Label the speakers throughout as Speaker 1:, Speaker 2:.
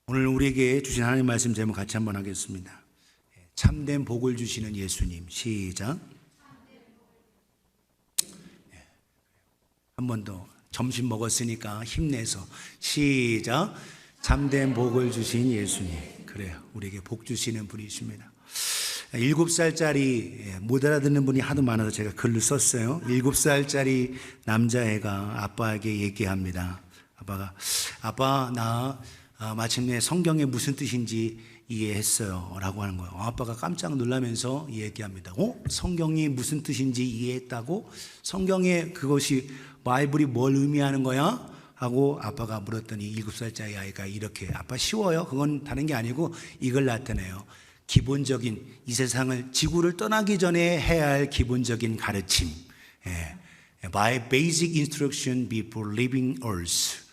Speaker 1: 오늘 우리에게 주신 하나님 말씀 제목 같이 한번 하겠습니다. 참된 복을 주시는 예수님. 시작. 한 번 더. 점심 먹었으니까 힘내서 시작. 참된 복을 주신 예수님. 그래요. 우리에게 복 주시는 분이십니다. 7살짜리 못 알아듣는 분이 하도 많아서 제가 글을 썼어요. 7살짜리 남자애가 아빠에게 얘기합니다. 아빠 나 마침내 성경에 무슨 뜻인지 이해했어요 라고 하는 거예요. 아빠가 깜짝 놀라면서 얘기합니다. 성경이 무슨 뜻인지 이해했다고? 성경에 그것이 바이블이 뭘 의미하는 거야? 하고 아빠가 물었더니 7살짜리 아이가 이렇게, 아빠 쉬워요. 그건 다른 게 아니고 이걸 나타내요. 기본적인 이 세상을, 지구를 떠나기 전에 해야 할 기본적인 가르침. By basic instruction before leaving earth.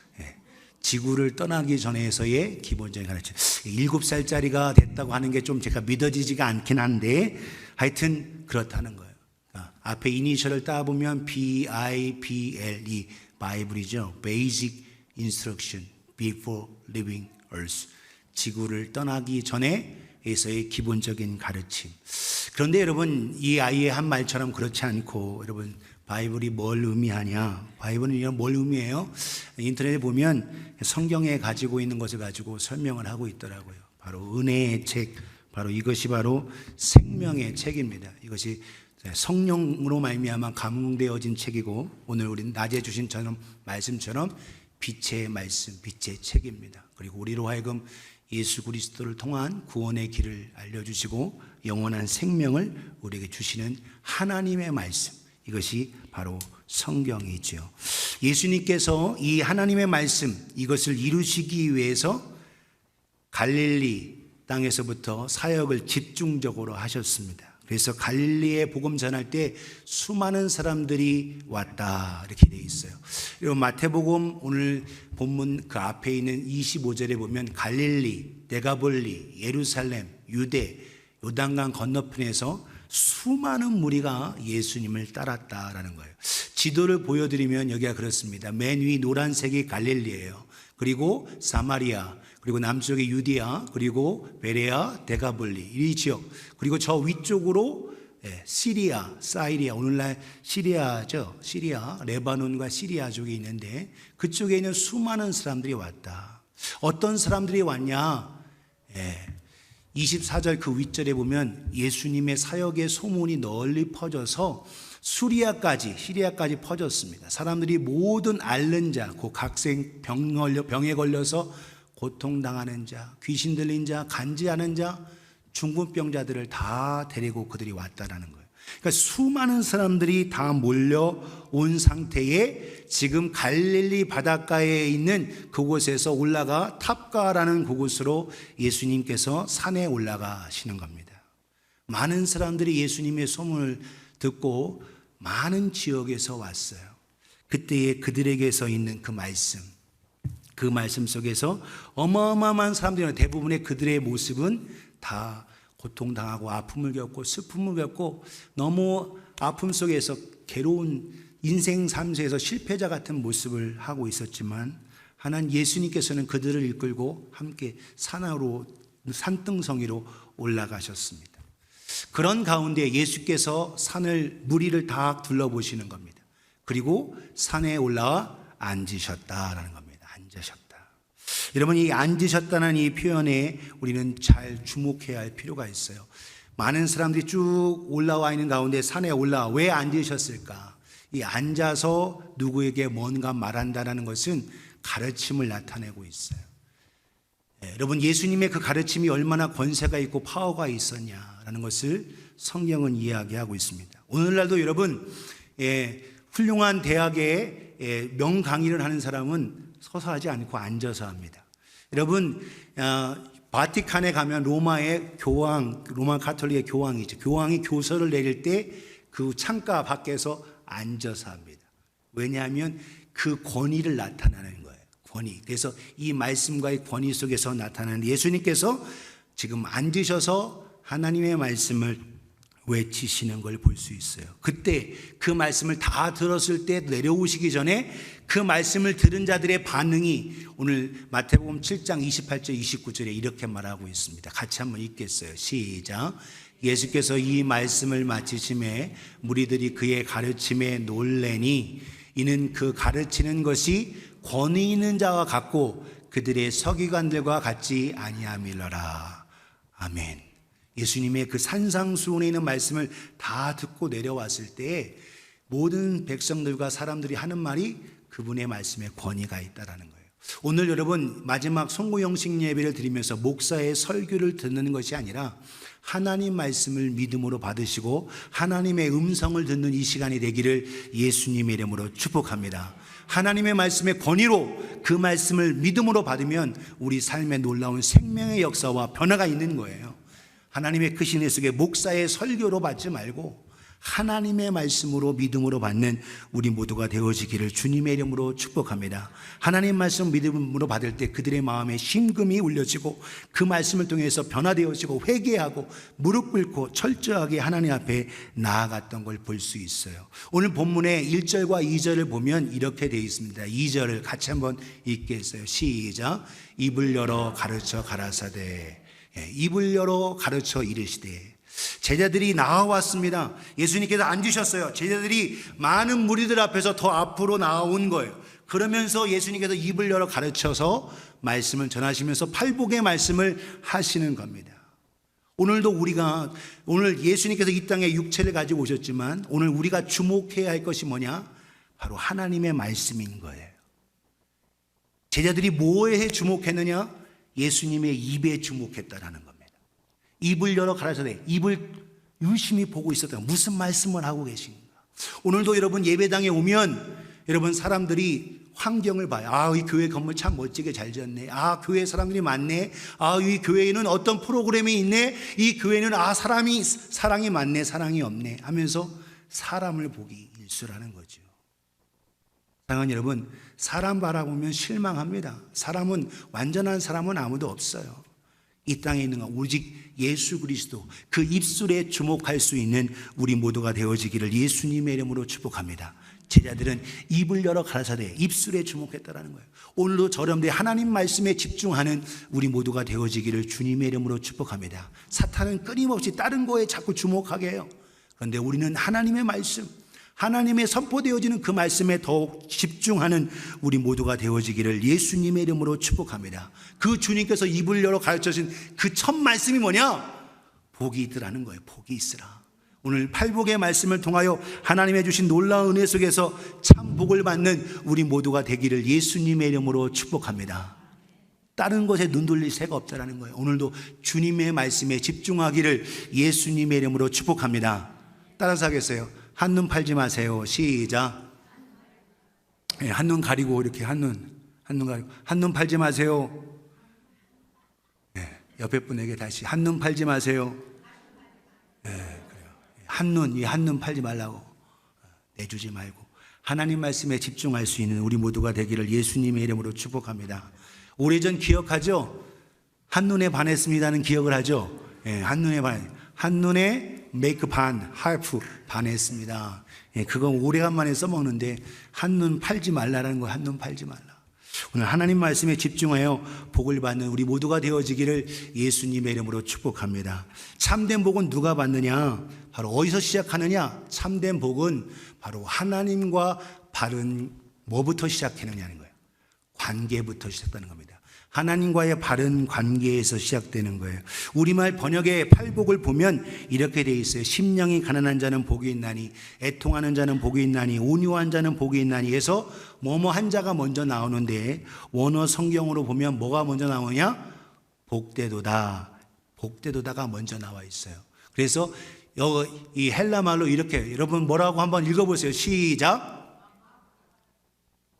Speaker 1: 지구를 떠나기 전에서의 기본적인 가르침. 7살짜리가 됐다고 하는 게 좀 제가 믿어지지가 않긴 한데 하여튼 그렇다는 거예요. 앞에 이니셜을 따보면 B-I-B-L-E, 바이블이죠. Basic Instruction Before Leaving Earth. 지구를 떠나기 전에에서의 기본적인 가르침. 그런데 여러분, 이 아이의 한 말처럼 그렇지 않고, 여러분, 바이블이 뭘 의미하냐? 바이블은 뭘 의미해요? 인터넷에 보면 성경에 가지고 있는 것을 가지고 설명을 하고 있더라고요. 바로 은혜의 책, 바로 이것이 바로 생명의 책입니다. 이것이 성령으로 말미암아 감동되어진 책이고, 오늘 우리는 낮에 주신 말씀처럼 빛의 말씀, 빛의 책입니다. 그리고 우리로 하여금 예수 그리스도를 통한 구원의 길을 알려주시고 영원한 생명을 우리에게 주시는 하나님의 말씀, 이것이 바로 성경이죠. 예수님께서 이 하나님의 말씀, 이것을 이루시기 위해서 갈릴리 땅에서부터 사역을 집중적으로 하셨습니다. 그래서 갈릴리에 복음 전할 때 수많은 사람들이 왔다, 이렇게 되어 있어요. 그리고 마태복음 오늘 본문 그 앞에 있는 25절에 보면 갈릴리, 데가볼리, 예루살렘, 유대, 요단강 건너편에서 수많은 무리가 예수님을 따랐다라는 거예요. 지도를 보여드리면 여기가 그렇습니다. 맨 위 노란색이 갈릴리예요. 그리고 사마리아, 그리고 남쪽의 유디아, 그리고 베레아, 데가볼리, 이 지역, 그리고 저 위쪽으로 시리아, 사이리아, 오늘날 시리아죠. 시리아, 레바논과 시리아 쪽에 있는데 그쪽에 있는 수많은 사람들이 왔다. 어떤 사람들이 왔냐? 24절 그 윗절에 보면 예수님의 사역의 소문이 널리 퍼져서 시리아까지 퍼졌습니다. 사람들이 모든 앓는 자, 그 각생 병에 걸려서 고통당하는 자, 귀신 들린 자, 간지하는 자, 중풍병자들을 다 데리고 그들이 왔다라는 거예요. 그러니까 수많은 사람들이 다 몰려온 상태에 지금 갈릴리 바닷가에 있는 그곳에서 올라가 탑가라는 그곳으로 예수님께서 산에 올라가시는 겁니다. 많은 사람들이 예수님의 소문을 듣고 많은 지역에서 왔어요. 그때에 그들에게서 있는 그 말씀 속에서 어마어마한 사람들이, 대부분의 그들의 모습은 다 고통당하고 아픔을 겪고 슬픔을 겪고 너무 아픔 속에서 괴로운 인생 삶에서 실패자 같은 모습을 하고 있었지만, 하나님 예수님께서는 그들을 이끌고 함께 산등성이로 올라가셨습니다. 그런 가운데 예수께서 무리를 다 둘러보시는 겁니다. 그리고 산에 올라와 앉으셨다라는 겁니다. 앉으셨다. 여러분, 이 앉으셨다는 이 표현에 우리는 잘 주목해야 할 필요가 있어요. 많은 사람들이 쭉 올라와 있는 가운데 산에 올라와 왜 앉으셨을까? 이 앉아서 누구에게 뭔가 말한다는 것은 가르침을 나타내고 있어요. 여러분, 예수님의 그 가르침이 얼마나 권세가 있고 파워가 있었냐라는 것을 성경은 이야기하고 있습니다. 오늘날도 여러분, 훌륭한 대학에 명강의를 하는 사람은 서서 하지 않고 앉아서 합니다. 여러분, 바티칸에 가면 로마의 교황, 로마 가톨릭의 교황이죠. 교황이 교서를 내릴 때 그 창가 밖에서 앉아서 합니다. 왜냐하면 그 권위를 나타내는 거예요. 권위. 그래서 이 말씀과의 권위 속에서 나타나는 예수님께서 지금 앉으셔서 하나님의 말씀을 외치시는 걸 볼 수 있어요. 그때 그 말씀을 다 들었을 때 내려오시기 전에 그 말씀을 들은 자들의 반응이 오늘 마태복음 7장 28절 29절에 이렇게 말하고 있습니다. 같이 한번 읽겠어요. 시작. 예수께서 이 말씀을 마치심에 무리들이 그의 가르침에 놀래니 이는 그 가르치는 것이 권위 있는 자와 같고 그들의 서기관들과 같지 아니함이러라. 아멘. 예수님의 그 산상수훈에 있는 말씀을 다 듣고 내려왔을 때 모든 백성들과 사람들이 하는 말이 그분의 말씀에 권위가 있다라는 거예요. 오늘 여러분 마지막 성구영식 예배를 드리면서 목사의 설교를 듣는 것이 아니라 하나님 말씀을 믿음으로 받으시고 하나님의 음성을 듣는 이 시간이 되기를 예수님의 이름으로 축복합니다. 하나님의 말씀의 권위로 그 말씀을 믿음으로 받으면 우리 삶에 놀라운 생명의 역사와 변화가 있는 거예요. 하나님의 크신 애 속에 목사의 설교로 받지 말고 하나님의 말씀으로 믿음으로 받는 우리 모두가 되어지기를 주님의 이름으로 축복합니다. 하나님 말씀 믿음으로 받을 때 그들의 마음에 심금이 울려지고 그 말씀을 통해서 변화되어지고 회개하고 무릎 꿇고 철저하게 하나님 앞에 나아갔던 걸 볼 수 있어요. 오늘 본문의 1절과 2절을 보면 이렇게 되어 있습니다. 2절을 같이 한번 읽겠어요. 시작. 입을 열어 가르쳐 가라사대. 입을 열어 가르쳐 이르시되. 제자들이 나와왔습니다. 예수님께서 앉으셨어요. 제자들이 많은 무리들 앞에서 더 앞으로 나온 거예요. 그러면서 예수님께서 입을 열어 가르쳐서 말씀을 전하시면서 팔복의 말씀을 하시는 겁니다. 오늘도 오늘 예수님께서 이 땅에 육체를 가지고 오셨지만 오늘 우리가 주목해야 할 것이 뭐냐? 바로 하나님의 말씀인 거예요. 제자들이 뭐에 주목했느냐? 예수님의 입에 주목했다라는 겁니다. 입을 열어 가라사대. 입을 유심히 보고 있었다. 무슨 말씀을 하고 계신가? 오늘도 여러분 예배당에 오면 여러분 사람들이 환경을 봐요. 아, 이 교회 건물 참 멋지게 잘 지었네. 아, 교회 사람들이 많네. 아, 이 교회에는 어떤 프로그램이 있네. 이 교회는 사랑이 많네. 사랑이 없네. 하면서 사람을 보기 일수라는 거죠. 사랑하는 여러분, 사람 바라보면 실망합니다. 완전한 사람은 아무도 없어요. 이 땅에 있는 건 오직 예수 그리스도 그 입술에 주목할 수 있는 우리 모두가 되어지기를 예수님의 이름으로 축복합니다. 제자들은 입을 열어 가라사대 입술에 주목했다라는 거예요. 오늘도 저렴대 하나님 말씀에 집중하는 우리 모두가 되어지기를 주님의 이름으로 축복합니다. 사탄은 끊임없이 다른 거에 자꾸 주목하게 해요. 그런데 우리는 하나님의 말씀, 하나님의 선포되어지는 그 말씀에 더욱 집중하는 우리 모두가 되어지기를 예수님의 이름으로 축복합니다. 그 주님께서 입을 열어 가르쳐주신 그 첫 말씀이 뭐냐? 복이 있으라는 거예요. 복이 있으라. 오늘 팔복의 말씀을 통하여 하나님의 주신 놀라운 은혜 속에서 참 복을 받는 우리 모두가 되기를 예수님의 이름으로 축복합니다. 다른 것에 눈 돌릴 새가 없다라는 거예요. 오늘도 주님의 말씀에 집중하기를 예수님의 이름으로 축복합니다. 따라서 하겠어요. 한눈 팔지 마세요. 시작. 한눈 가리고 이렇게 한눈 가리고 한눈 팔지 마세요. 옆에 분에게 다시 한눈 팔지 마세요. 그래요. 한눈 팔지 말라고. 내주지 말고 하나님 말씀에 집중할 수 있는 우리 모두가 되기를 예수님의 이름으로 축복합니다. 오래전 기억하죠? 한눈에 반했습니다는 기억을 하죠? 한눈에 메이크 할프 반했습니다. 그건 오래간만에 써먹는데 한눈 팔지 말라라는 거예요. 한눈 팔지 말라. 오늘 하나님 말씀에 집중하여 복을 받는 우리 모두가 되어지기를 예수님의 이름으로 축복합니다. 참된 복은 누가 받느냐? 바로 어디서 시작하느냐? 참된 복은 바로 하나님과 바른 뭐부터 시작하느냐는 거예요. 관계부터 시작하는 겁니다. 하나님과의 바른 관계에서 시작되는 거예요. 우리말 번역의 팔복을 보면 이렇게 돼 있어요. 심령이 가난한 자는 복이 있나니, 애통하는 자는 복이 있나니, 온유한 자는 복이 있나니 해서 뭐뭐한 자가 먼저 나오는데 원어 성경으로 보면 뭐가 먼저 나오냐? 복되도다가 먼저 나와 있어요. 그래서 이 헬라 말로 이렇게 여러분 뭐라고 한번 읽어보세요. 시작.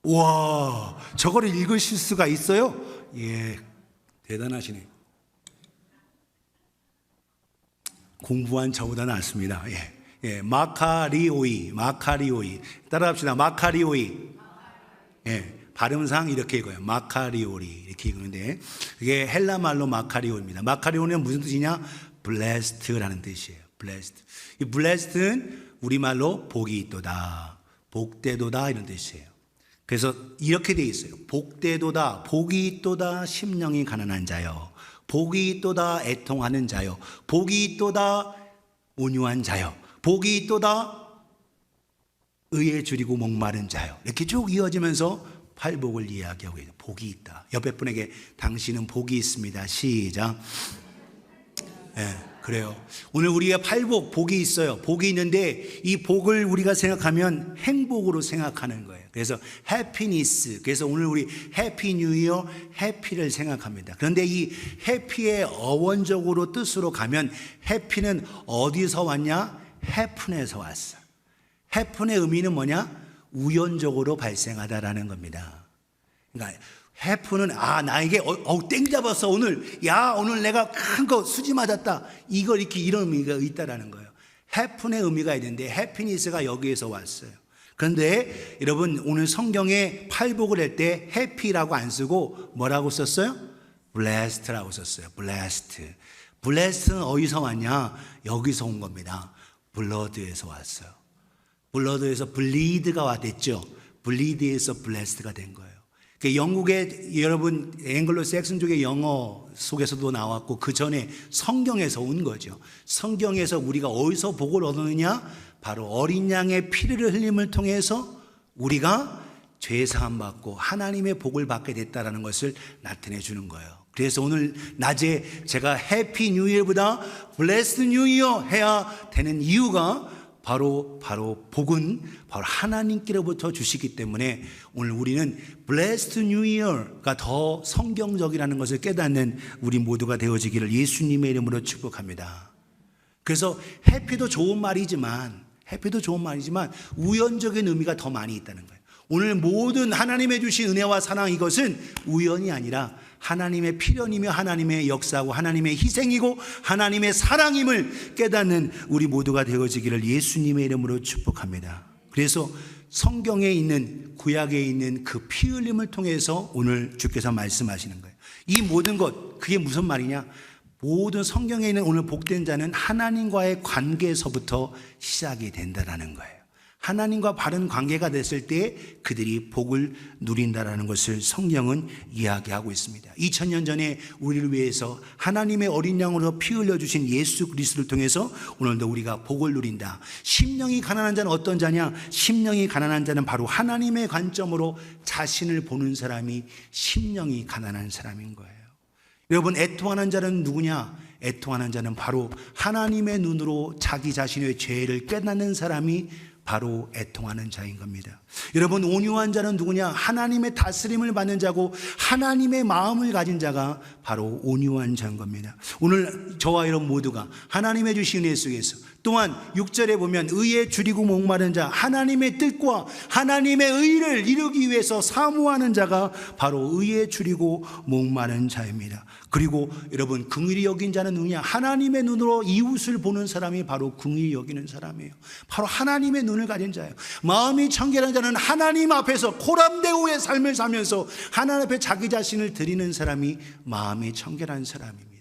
Speaker 1: 와, 저거를 읽으실 수가 있어요? 예, 대단하시네. 공부한 저보다 낫습니다. 마카리오이. 따라합시다. 마카리오이. 발음상 이렇게 읽어요. 마카리오리 이렇게 읽는데 이게 헬라 말로 마카리오입니다. 마카리오는 무슨 뜻이냐? blessed라는 뜻이에요. blessed. 이 blessed는 우리말로 복이 있도다, 복되도다 이런 뜻이에요. 그래서 이렇게 돼 있어요. 복되도다, 복이 있도다, 심령이 가난한 자요. 복이 있도다, 애통하는 자요. 복이 있도다, 온유한 자요. 복이 있도다, 의에 줄이고 목마른 자요. 이렇게 쭉 이어지면서 팔복을 이야기하고 있어요. 복이 있다. 옆에 분에게 당신은 복이 있습니다. 시작. 네, 그래요. 오늘 우리가 팔복, 복이 있어요. 복이 있는데 이 복을 우리가 생각하면 행복으로 생각하는 거예요. 그래서 해피니스. 그래서 오늘 우리 해피 뉴 이어, 해피를 생각합니다. 그런데 이 해피의 어원적으로 뜻으로 가면 해피는 어디서 왔냐? 해픈에서 왔어. 해픈의 의미는 뭐냐? 우연적으로 발생하다라는 겁니다. 그러니까 해프는 나에게 땡 잡았어 오늘. 야, 오늘 내가 큰 거 수지 맞았다. 이걸 이렇게 이런 의미가 있다라는 거예요. 해픈의 의미가 있는데 해피니스가 여기에서 왔어요. 그런데 여러분 오늘 성경에 팔복을 할 때 해피라고 안 쓰고 뭐라고 썼어요? blessed라고 썼어요. blessed. blessed는 어디서 왔냐? 여기서 온 겁니다. blood에서 왔어요. blood에서 bleed가 왔댔죠. bleed에서 blessed가 된 거예요. 영국의 여러분 앵글로 섹슨족의 영어 속에서도 나왔고 그 전에 성경에서 온 거죠. 성경에서 우리가 어디서 복을 얻느냐? 바로 어린 양의 피를 흘림을 통해서 우리가 죄 사함 받고 하나님의 복을 받게 됐다라는 것을 나타내 주는 거예요. 그래서 오늘 낮에 제가 해피 뉴 이어보다 블레스드 뉴 이어 해야 되는 이유가 바로 복은 바로 하나님께로부터 주시기 때문에 오늘 우리는 Blessed New Year가 더 성경적이라는 것을 깨닫는 우리 모두가 되어지기를 예수님의 이름으로 축복합니다. 그래서 해피도 좋은 말이지만 우연적인 의미가 더 많이 있다는 거예요. 오늘 모든 하나님의 주신 은혜와 사랑 이것은 우연이 아니라 하나님의 필연이며 하나님의 역사고 하나님의 희생이고 하나님의 사랑임을 깨닫는 우리 모두가 되어지기를 예수님의 이름으로 축복합니다. 그래서 성경에 있는 구약에 있는 그 피 흘림을 통해서 오늘 주께서 말씀하시는 거예요. 이 모든 것 그게 무슨 말이냐? 모든 성경에 있는 오늘 복된 자는 하나님과의 관계에서부터 시작이 된다라는 거예요. 하나님과 바른 관계가 됐을 때 그들이 복을 누린다라는 것을 성경은 이야기하고 있습니다. 2000년 전에 우리를 위해서 하나님의 어린 양으로 피 흘려주신 예수 그리스도를 통해서 오늘도 우리가 복을 누린다. 심령이 가난한 자는 어떤 자냐? 심령이 가난한 자는 바로 하나님의 관점으로 자신을 보는 사람이 심령이 가난한 사람인 거예요. 여러분 애통하는 자는 누구냐? 애통하는 자는 바로 하나님의 눈으로 자기 자신의 죄를 깨닫는 사람이 바로 애통하는 자인 겁니다. 여러분 온유한 자는 누구냐? 하나님의 다스림을 받는 자고 하나님의 마음을 가진 자가 바로 온유한 자인 겁니다. 오늘 저와 여러분 모두가 하나님의 주신 은혜 속에서 또한 6절에 보면 의에 줄이고 목마른 자, 하나님의 뜻과 하나님의 의를 이루기 위해서 사모하는 자가 바로 의에 줄이고 목마른 자입니다. 그리고 여러분 긍휼히 여긴 자는 누구냐? 하나님의 눈으로 이웃을 보는 사람이 바로 긍휼히 여기는 사람이에요. 바로 하나님의 눈을 가진 자예요. 마음이 청결한 자는 하나님 앞에서 코람데오의 삶을 살면서 하나님 앞에 자기 자신을 드리는 사람이 마음이 청결한 사람입니다.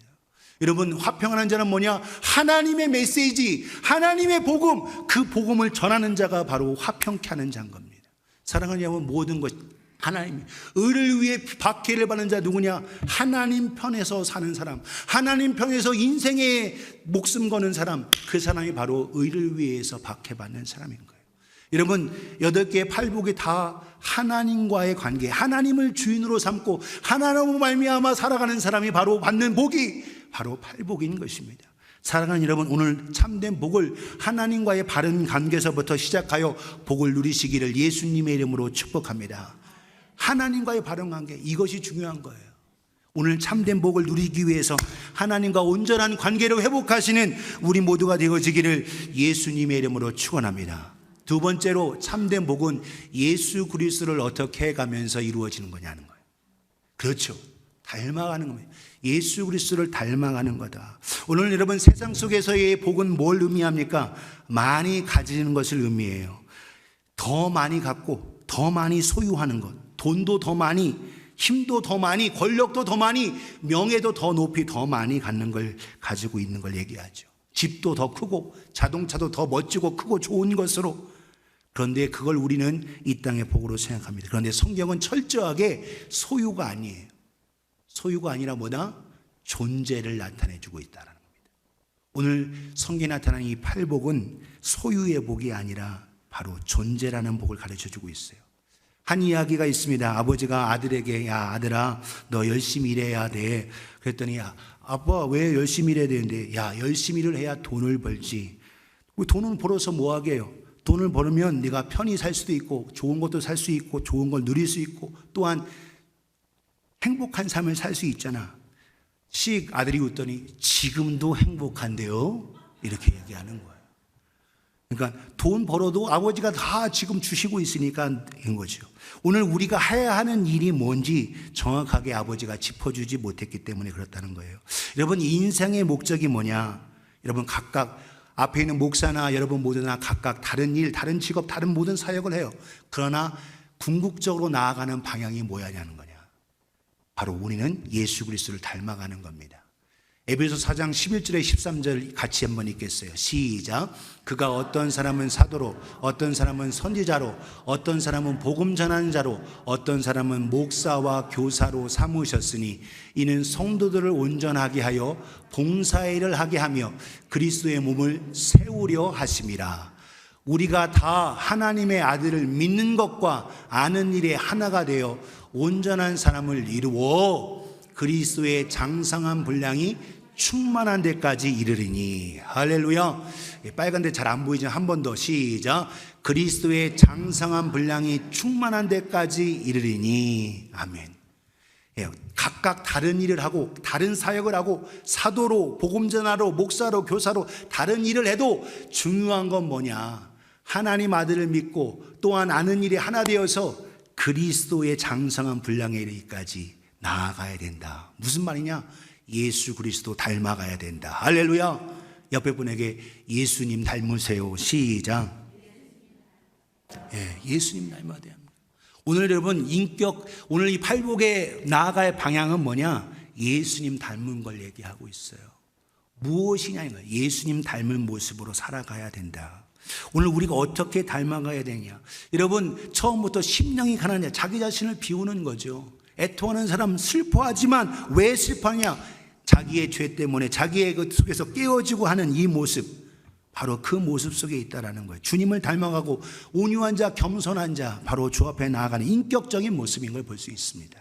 Speaker 1: 여러분 화평하는 자는 뭐냐? 하나님의 메시지, 하나님의 복음, 그 복음을 전하는 자가 바로 화평케 하는 자인 겁니다. 사랑하는 여러분 모든 것 하나님 의를 위해 박해를 받는 자 누구냐? 하나님 편에서 사는 사람, 하나님 편에서 인생에 목숨 거는 사람, 그 사람이 바로 의를 위해서 박해받는 사람인 거예요. 여러분 8개의 팔복이 다 하나님과의 관계, 하나님을 주인으로 삼고 하나님으로 말미암아 살아가는 사람이 바로 받는 복이 바로 팔복인 것입니다. 사랑하는 여러분 오늘 참된 복을 하나님과의 바른 관계에서부터 시작하여 복을 누리시기를 예수님의 이름으로 축복합니다. 하나님과의 바른 관계 이것이 중요한 거예요. 오늘 참된 복을 누리기 위해서 하나님과 온전한 관계를 회복하시는 우리 모두가 되어지기를 예수님의 이름으로 축원합니다. 두 번째로 참된 복은 예수 그리스도를 어떻게 해가면서 이루어지는 거냐는 거예요. 그렇죠. 닮아가는 겁니다. 예수 그리스도를 닮아가는 거다. 오늘 여러분 세상 속에서의 복은 뭘 의미합니까? 많이 가지는 것을 의미해요. 더 많이 갖고 더 많이 소유하는 것, 돈도 더 많이, 힘도 더 많이, 권력도 더 많이, 명예도 더 높이 더 많이 갖는 걸 가지고 있는 걸 얘기하죠. 집도 더 크고 자동차도 더 멋지고 크고 좋은 것으로. 그런데 그걸 우리는 이 땅의 복으로 생각합니다. 그런데 성경은 철저하게 소유가 아니에요. 소유가 아니라 뭐다? 존재를 나타내주고 있다는 겁니다. 오늘 성경에 나타난 이 팔복은 소유의 복이 아니라 바로 존재라는 복을 가르쳐주고 있어요. 한 이야기가 있습니다. 아버지가 아들에게 야 아들아 너 열심히 일해야 돼. 그랬더니 야 아빠 왜 열심히 일해야 되는데 야 열심히 일을 해야 돈을 벌지. 돈을 벌어서 뭐 하게요? 돈을 벌으면 네가 편히 살 수도 있고 좋은 것도 살 수 있고 좋은 걸 누릴 수 있고 또한 행복한 삶을 살 수 있잖아. 아들이 웃더니 지금도 행복한데요? 이렇게 얘기하는 거예요. 그러니까 돈 벌어도 아버지가 다 지금 주시고 있으니까 인 거죠. 오늘 우리가 해야 하는 일이 뭔지 정확하게 아버지가 짚어주지 못했기 때문에 그렇다는 거예요. 여러분 인생의 목적이 뭐냐? 여러분 각각 앞에 있는 목사나 여러분 모두나 각각 다른 일, 다른 직업, 다른 모든 사역을 해요. 그러나 궁극적으로 나아가는 방향이 뭐냐는 거냐? 바로 우리는 예수 그리스도를 닮아가는 겁니다. 에베소 4장 11절에 13절 같이 한번 읽겠어요. 시작. 그가 어떤 사람은 사도로, 어떤 사람은 선지자로, 어떤 사람은 복음 전하는 자로, 어떤 사람은 목사와 교사로 삼으셨으니 이는 성도들을 온전하게 하여 봉사일을 하게 하며 그리스도의 몸을 세우려 하심이라. 우리가 다 하나님의 아들을 믿는 것과 아는 일에 하나가 되어 온전한 사람을 이루어 그리스도의 장성한 분량이 충만한 데까지 이르리니. 할렐루야. 빨간 데 잘 안 보이지만 한 번 더 시작. 그리스도의 장성한 분량이 충만한 데까지 이르리니. 아멘. 각각 다른 일을 하고 다른 사역을 하고 사도로 복음전하로 목사로 교사로 다른 일을 해도 중요한 건 뭐냐? 하나님 아들을 믿고 또한 아는 일이 하나 되어서 그리스도의 장성한 분량에 이르기까지 나아가야 된다. 무슨 말이냐? 예수 그리스도 닮아가야 된다. 할렐루야. 옆에 분에게 예수님 닮으세요. 시작. 예수님 닮아야 돼요. 오늘 여러분 오늘 이 팔복에 나아갈 방향은 뭐냐? 예수님 닮은 걸 얘기하고 있어요. 무엇이냐 이거예요. 예수님 닮은 모습으로 살아가야 된다. 오늘 우리가 어떻게 닮아가야 되냐? 여러분 처음부터 심령이 가난해 자기 자신을 비우는 거죠. 애통하는 사람 슬퍼하지만 왜 슬퍼하냐? 자기의 죄 때문에 자기의 그 속에서 깨어지고 하는 이 모습, 바로 그 모습 속에 있다라는 거예요. 주님을 닮아가고 온유한 자, 겸손한 자, 바로 주 앞에 나아가는 인격적인 모습인 걸 볼 수 있습니다.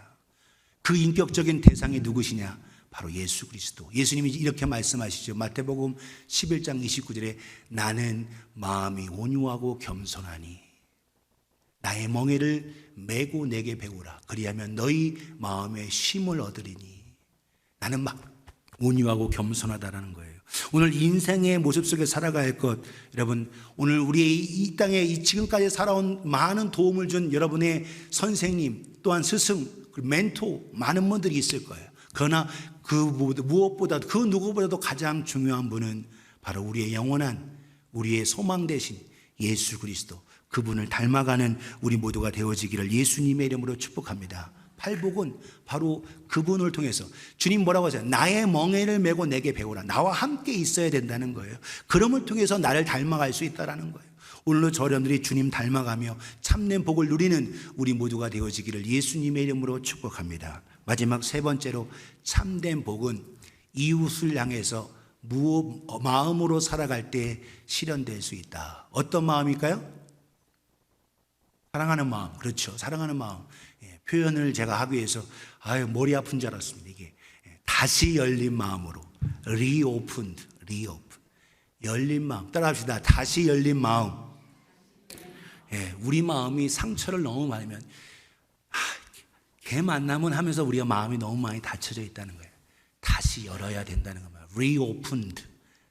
Speaker 1: 그 인격적인 대상이 누구시냐? 바로 예수 그리스도. 예수님이 이렇게 말씀하시죠. 마태복음 11장 29절에 나는 마음이 온유하고 겸손하니 나의 멍에를 메고 내게 배우라. 그리하면 너희 마음에 쉼을 얻으리니. 나는 막 온유하고 겸손하다라는 거예요. 오늘 인생의 모습 속에 살아가야 할 것, 여러분 오늘 우리 이 땅에 지금까지 살아온 많은 도움을 준 여러분의 선생님 또한 스승, 멘토 많은 분들이 있을 거예요. 그러나 그 무엇보다 그 누구보다도 가장 중요한 분은 바로 우리의 영원한 우리의 소망 되신 예수 그리스도, 그분을 닮아가는 우리 모두가 되어지기를 예수님의 이름으로 축복합니다. 팔복은 바로 그분을 통해서 주님 뭐라고 하세요? 나의 멍에를 메고 내게 배우라. 나와 함께 있어야 된다는 거예요. 그럼을 통해서 나를 닮아갈 수 있다는 거예요. 오늘도 저 여러분들이 주님 닮아가며 참된 복을 누리는 우리 모두가 되어지기를 예수님의 이름으로 축복합니다. 마지막 세 번째로 참된 복은 이웃을 향해서 마음으로 살아갈 때 실현될 수 있다. 어떤 마음일까요? 사랑하는 마음. 그렇죠. 사랑하는 마음. 표현을 제가 하기 위해서 머리 아픈 줄 알았습니다. 이게 다시 열린 마음으로 reopened. 열린 마음. 따라합시다. 다시 열린 마음. 우리 마음이 상처를 너무 많으면 걔 만나면 하면서 우리가 마음이 너무 많이 닫혀져 있다는 거예요. 다시 열어야 된다는 겁니다. reopened.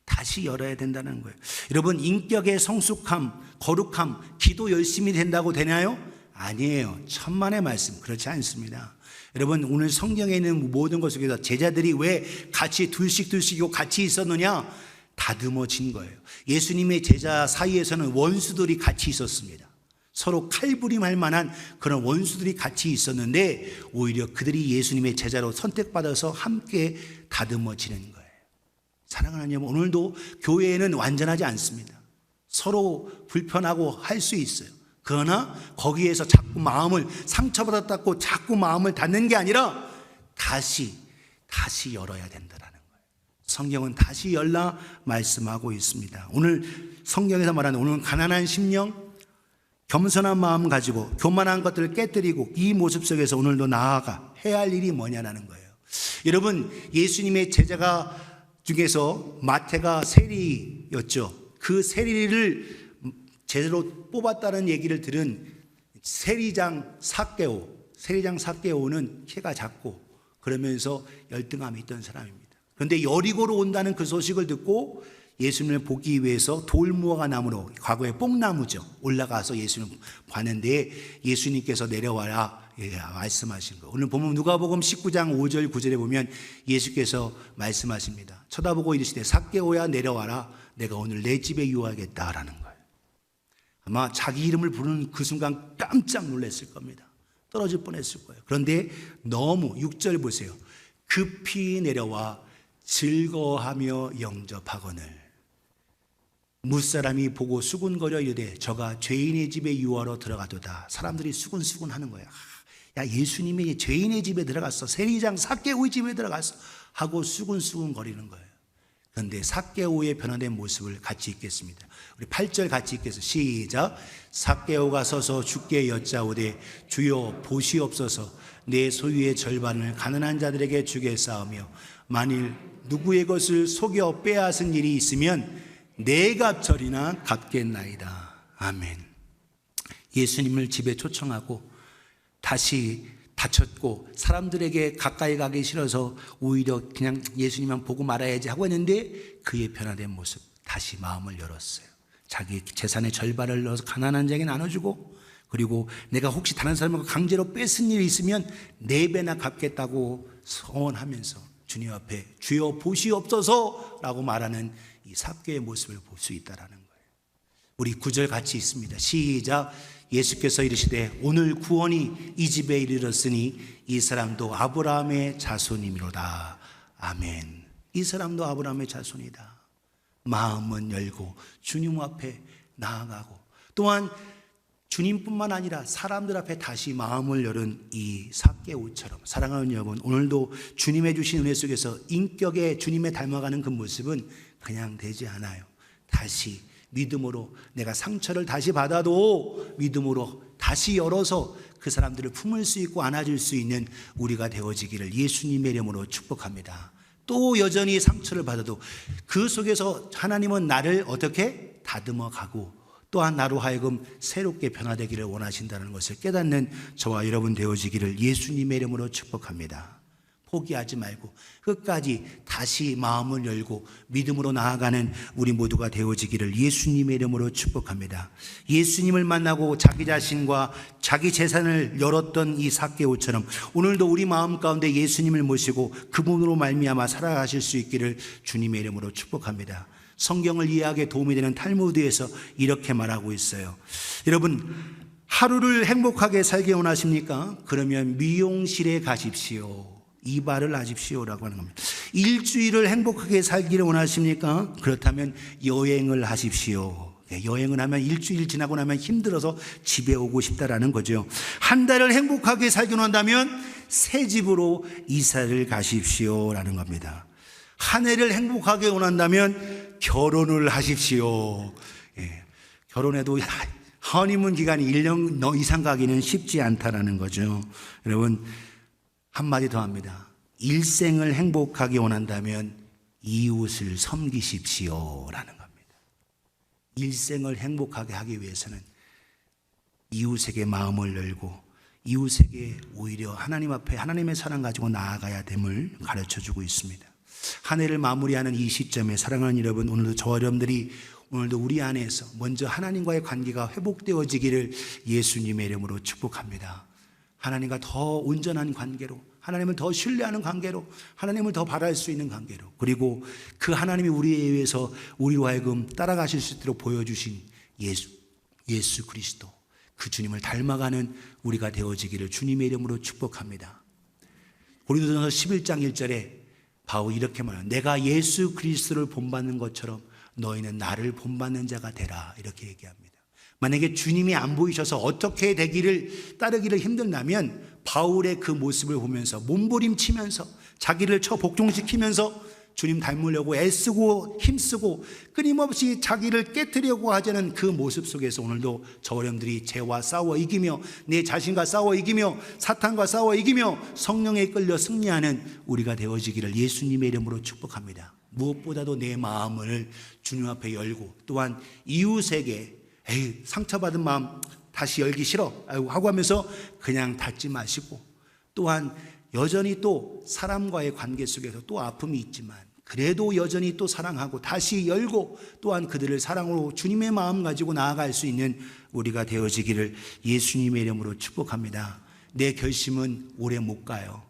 Speaker 1: 다시 열어야 된다는 거예요. 여러분 인격의 성숙함, 거룩함, 기도 열심히 된다고 되나요? 아니에요. 천만의 말씀. 그렇지 않습니다. 여러분 오늘 성경에 있는 모든 것 속에서 제자들이 왜 같이 둘씩이고 같이 있었느냐? 다듬어진 거예요. 예수님의 제자 사이에서는 원수들이 같이 있었습니다. 서로 칼부림할 만한 그런 원수들이 같이 있었는데 오히려 그들이 예수님의 제자로 선택받아서 함께 다듬어지는 거예요. 사랑하는 여러분, 오늘도 교회에는 완전하지 않습니다. 서로 불편하고 할 수 있어요. 그러나 거기에서 자꾸 마음을 상처받았다고 자꾸 마음을 닫는 게 아니라 다시 열어야 된다라는 거예요. 성경은 다시 열라 말씀하고 있습니다. 오늘 성경에서 말하는 오늘 가난한 심령, 겸손한 마음 가지고 교만한 것들을 깨뜨리고 이 모습 속에서 오늘도 나아가 해야 할 일이 뭐냐라는 거예요. 여러분, 예수님의 제자가 중에서 마태가 세리였죠. 그 세리를 제대로 뽑았다는 얘기를 들은 세리장 삭개오는 키가 작고 그러면서 열등함이 있던 사람입니다. 그런데 여리고로 온다는 그 소식을 듣고 예수님을 보기 위해서 돌무화과 나무로, 과거에 뽕나무죠, 올라가서 예수님 봤는데 예수님께서 내려와라 말씀하신 거. 오늘 보면 누가복음 19장 5절 9절에 보면 예수께서 말씀하십니다. 쳐다보고 이르시되 삭개오야 내려와라, 내가 오늘 내 집에 유하겠다라는 거예요. 아마 자기 이름을 부르는 그 순간 깜짝 놀랐을 겁니다. 떨어질 뻔했을 거예요. 그런데 너무 6절 보세요. 급히 내려와 즐거워하며 영접하거늘 무사람이 보고 수군거려 이르되 저가 죄인의 집에 유하러 들어가도다. 사람들이 수군수군 하는 거예요. 야, 예수님이 죄인의 집에 들어갔어, 세리장 삭개오의 집에 들어갔어 하고 수군수군 거리는 거예요. 그런데 삭개오의 변화된 모습을 같이 읽겠습니다. 우리 8절 같이 읽겠습니다. 시작. 삭개오가 서서 주께 여짜오되 주여 보시옵소서, 내 소유의 절반을 가난한 자들에게 주겠사오며 만일 누구의 것을 속여 빼앗은 일이 있으면 네 갑절이나 갚겠나이다. 아멘. 예수님을 집에 초청하고 다시 다쳤고 사람들에게 가까이 가기 싫어서 오히려 그냥 예수님만 보고 말아야지 하고 했는데 그의 변화된 모습, 다시 마음을 열었어요. 자기 재산의 절반을 넣어서 가난한 자에게 나눠주고, 그리고 내가 혹시 다른 사람을 강제로 뺏은 일이 있으면 4배나 갚겠다고 서원하면서 주님 앞에 주여 보시옵소서 라고 말하는 이 삭개의 모습을 볼 수 있다는 거예요. 우리 9절 같이 있습니다. 시작. 예수께서 이르시되 오늘 구원이 이 집에 이르렀으니 이 사람도 아브라함의 자손이미로다. 아멘. 이 사람도 아브라함의 자손이다. 마음은 열고 주님 앞에 나아가고, 또한 주님뿐만 아니라 사람들 앞에 다시 마음을 열은 이 삭개오처럼, 사랑하는 여러분, 오늘도 주님의 주신 은혜 속에서 인격에 주님에 닮아가는 그 모습은 그냥 되지 않아요. 다시 믿음으로, 내가 상처를 다시 받아도 믿음으로 다시 열어서 그 사람들을 품을 수 있고 안아줄 수 있는 우리가 되어지기를 예수님의 이름으로 축복합니다. 또 여전히 상처를 받아도 그 속에서 하나님은 나를 어떻게 다듬어 가고 또한 나로 하여금 새롭게 변화되기를 원하신다는 것을 깨닫는 저와 여러분 되어지기를 예수님의 이름으로 축복합니다. 포기하지 말고 끝까지 다시 마음을 열고 믿음으로 나아가는 우리 모두가 되어지기를 예수님의 이름으로 축복합니다. 예수님을 만나고 자기 자신과 자기 재산을 열었던 이 삭개오처럼 오늘도 우리 마음 가운데 예수님을 모시고 그분으로 말미암아 살아가실 수 있기를 주님의 이름으로 축복합니다. 성경을 이해하기에 도움이 되는 탈무드에서 이렇게 말하고 있어요. 여러분, 하루를 행복하게 살기 원하십니까? 그러면 미용실에 가십시오. 이발을 하십시오라고 하는 겁니다. 일주일을 행복하게 살기를 원하십니까? 그렇다면 여행을 하십시오. 여행을 하면 일주일 지나고 나면 힘들어서 집에 오고 싶다라는 거죠. 한 달을 행복하게 살기 원한다면 새 집으로 이사를 가십시오라는 겁니다. 한 해를 행복하게 원한다면 결혼을 하십시오. 결혼해도 허니문 기간이 1년 이상 가기는 쉽지 않다라는 거죠. 여러분, 한마디 더 합니다. 일생을 행복하게 원한다면 이웃을 섬기십시오라는 겁니다. 일생을 행복하게 하기 위해서는 이웃에게 마음을 열고 이웃에게 오히려 하나님 앞에 하나님의 사랑 가지고 나아가야 됨을 가르쳐주고 있습니다. 한 해를 마무리하는 이 시점에 사랑하는 여러분, 오늘도 저와 여러분들이 오늘도 우리 안에서 먼저 하나님과의 관계가 회복되어지기를 예수님의 이름으로 축복합니다. 하나님과 더 온전한 관계로, 하나님을 더 신뢰하는 관계로, 하나님을 더 바랄 수 있는 관계로, 그리고 그 하나님이 우리에 의해서 우리로 하여금 따라가실 수 있도록 보여주신 예수 그리스도, 그 주님을 닮아가는 우리가 되어지기를 주님의 이름으로 축복합니다. 고린도전서 11장 1절에 바울이 이렇게 말해요. 내가 예수 그리스도를 본받는 것처럼 너희는 나를 본받는 자가 되라. 이렇게 얘기합니다. 만약에 주님이 안 보이셔서 어떻게 되기를 따르기를 힘들다면 바울의 그 모습을 보면서 몸부림치면서 자기를 복종시키면서 주님 닮으려고 애쓰고 힘쓰고 끊임없이 자기를 깨뜨리려고 하자는 그 모습 속에서 오늘도 저 어려움들이 죄와 싸워 이기며 내 자신과 싸워 이기며 사탄과 싸워 이기며 성령에 끌려 승리하는 우리가 되어지기를 예수님의 이름으로 축복합니다. 무엇보다도 내 마음을 주님 앞에 열고 또한 이웃에게 상처받은 마음 다시 열기 싫어 하고 하면서 그냥 닫지 마시고 또한 여전히 또 사람과의 관계 속에서 또 아픔이 있지만 그래도 여전히 또 사랑하고 다시 열고 또한 그들을 사랑으로 주님의 마음 가지고 나아갈 수 있는 우리가 되어지기를 예수님의 이름으로 축복합니다. 내 결심은 오래 못 가요.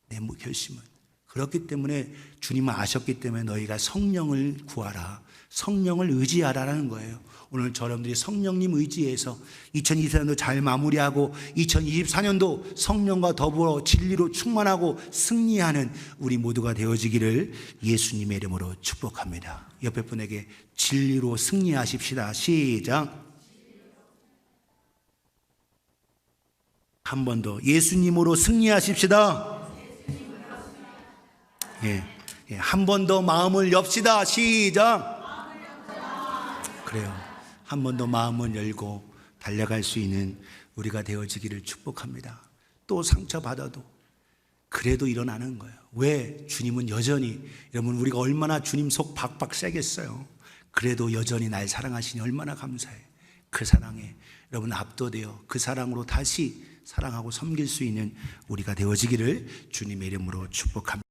Speaker 1: 내 결심은. 그렇기 때문에 주님은 아셨기 때문에 너희가 성령을 구하라. 성령을 의지하라는 거예요. 오늘 여러분들이 성령님 의지해서 2024년도 잘 마무리하고 2024년도 성령과 더불어 진리로 충만하고 승리하는 우리 모두가 되어지기를 예수님의 이름으로 축복합니다. 옆에 분에게 진리로 승리하십시다. 시작. 한 번 더 예수님으로 승리하십시다. 한 번 더 마음을 엽시다. 시작. 그래요. 한 번 더 마음을 열고 달려갈 수 있는 우리가 되어지기를 축복합니다. 또 상처받아도 그래도 일어나는 거예요. 왜? 주님은 여전히, 여러분 우리가 얼마나 주님 속 박박 세겠어요. 그래도 여전히 날 사랑하시니 얼마나 감사해. 그 사랑에 여러분 압도되어 그 사랑으로 다시 사랑하고 섬길 수 있는 우리가 되어지기를 주님의 이름으로 축복합니다.